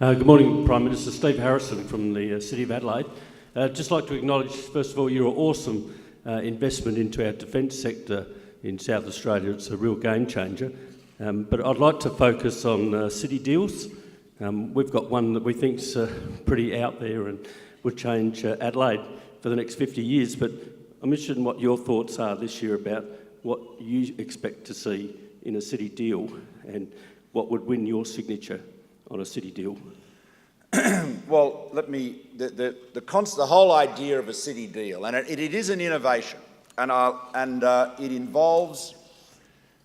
Good morning, Prime Minister. Steve Harrison from the City of Adelaide. Just like to acknowledge, first of all, your awesome investment into our defence sector in South Australia. It's a real game changer. But I'd like to focus on city deals. We've got one that we think's pretty out there and would change Adelaide for the next 50 years. But I'm interested in what your thoughts are this year about what you expect to see in a city deal and what would win your signature on a city deal. Well, the whole idea of a city deal, and it is an innovation, and it involves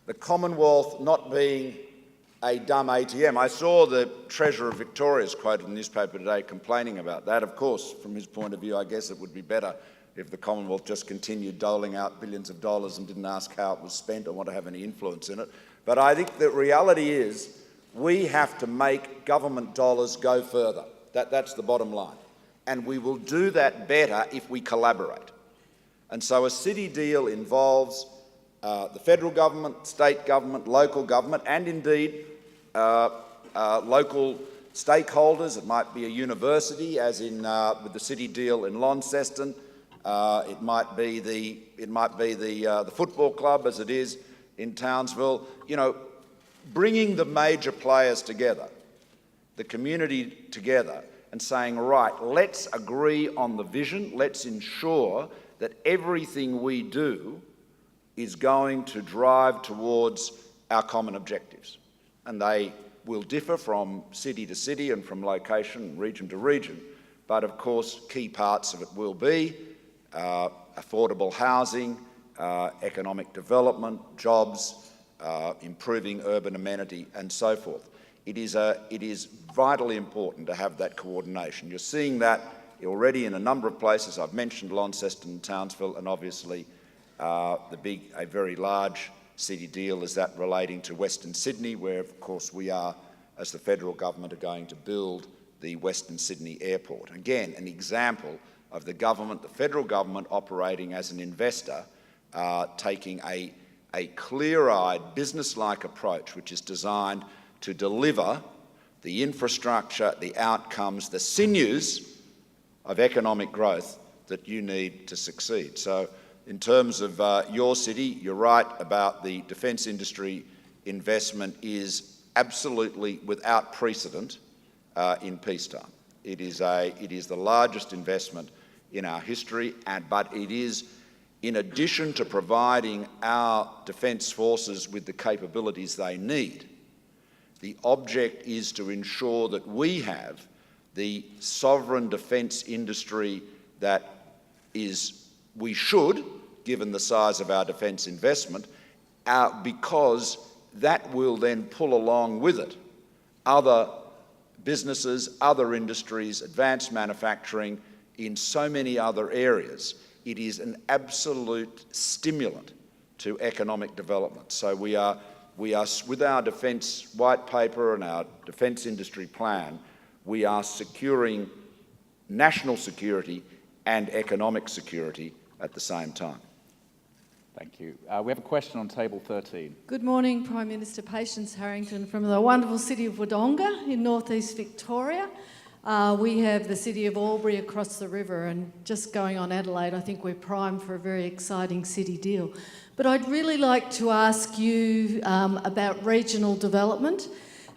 the Commonwealth not being a dumb ATM. I saw the Treasurer of Victoria's quoted in the newspaper today complaining about that. Of course, from his point of view, I guess it would be better if the Commonwealth just continued doling out billions of dollars and didn't ask how it was spent or want to have any influence in it. But I think the reality is we have to make government dollars go further. That's the bottom line. And we will do that better if we collaborate. And so a city deal involves the federal government, state government, local government, and indeed local stakeholders. It might be a university, as in with the city deal in Launceston. It might be the football club, as it is in Townsville. You know, bringing the major players together, the community together, and saying, right, let's agree on the vision, let's ensure that everything we do is going to drive towards our common objectives. And they will differ from city to city and from location and region to region. But of course, key parts of it will be affordable housing, economic development, jobs, improving urban amenity and so forth. It is vitally important to have that coordination. You're seeing that already in a number of places. I've mentioned Launceston and Townsville, and obviously a very large city deal is that relating to Western Sydney, where of course we are, as the federal government, are going to build the Western Sydney Airport. Again, an example of the government, the federal government, operating as an investor, taking a clear-eyed, business-like approach which is designed to deliver the infrastructure, the outcomes, the sinews of economic growth that you need to succeed. So in terms of your city, you're right about the defence industry investment is absolutely without precedent in peacetime. It is the largest investment in our history, but it is, in addition to providing our defence forces with the capabilities they need, the object is to ensure that we have the sovereign defence industry that we should, given the size of our defence investment, because that will then pull along with it other businesses, other industries, advanced manufacturing in so many other areas. It is an absolute stimulant to economic development. So we are with our defence white paper and our defence industry plan, we are securing national security and economic security at the same time. Thank you. We have a question on table 13. Good morning, Prime Minister. Patience Harrington from the wonderful city of Wodonga in northeast Victoria. We have the city of Albury across the river, and just going on Adelaide, I think we're primed for a very exciting city deal. But I'd really like to ask you about regional development.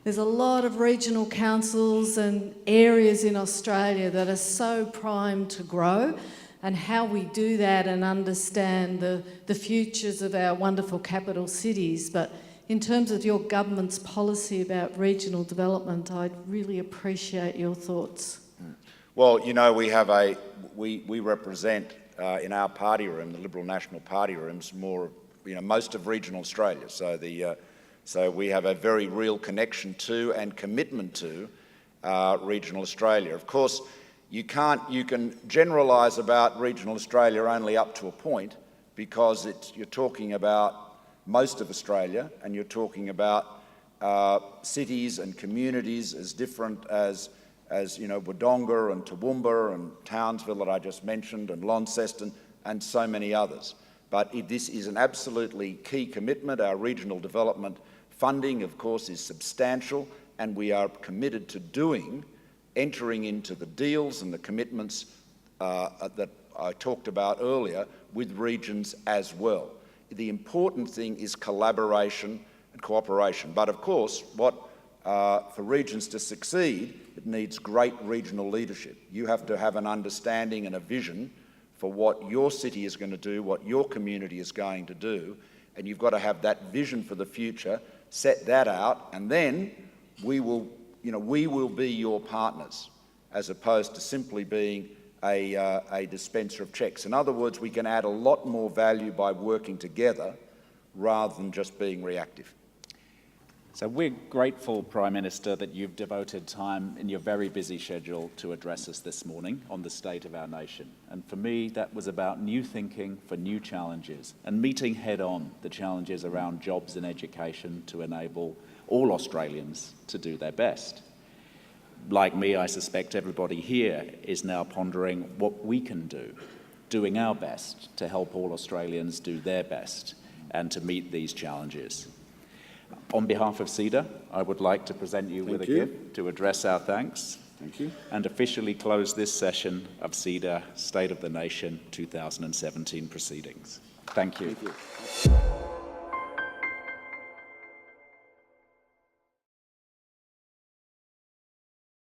There's a lot of regional councils and areas in Australia that are so primed to grow, and how we do that and understand the futures of our wonderful capital cities. But in terms of your government's policy about regional development, I'd really appreciate your thoughts. Well, you know, we represent in our party room, the Liberal National Party rooms, most of regional Australia. So we have a very real connection to and commitment to regional Australia. Of course, you can generalise about regional Australia only up to a point, because you're talking about most of Australia, and you're talking about cities and communities as different as Wodonga and Toowoomba and Townsville that I just mentioned, and Launceston, and so many others. But this is an absolutely key commitment. Our regional development funding, of course, is substantial, and we are committed to entering into the deals and the commitments that I talked about earlier with regions as well. The important thing is collaboration and cooperation. But of course, for regions to succeed, it needs great regional leadership. You have to have an understanding and a vision for what your city is going to do, what your community is going to do, and you've got to have that vision for the future, set that out, and then we will be your partners, as opposed to simply being a dispenser of cheques. In other words, we can add a lot more value by working together rather than just being reactive. So we're grateful, Prime Minister, that you've devoted time in your very busy schedule to address us this morning on the state of our nation. And for me, that was about new thinking for new challenges and meeting head-on the challenges around jobs and education to enable all Australians to do their best. Like me, I suspect everybody here is now pondering what we can do, doing our best to help all Australians do their best and to meet these challenges. On behalf of CEDA, I would like to present you with a gift to address our thanks. Thank you. And officially close this session of CEDA State of the Nation 2017 proceedings. Thank you. Thank you.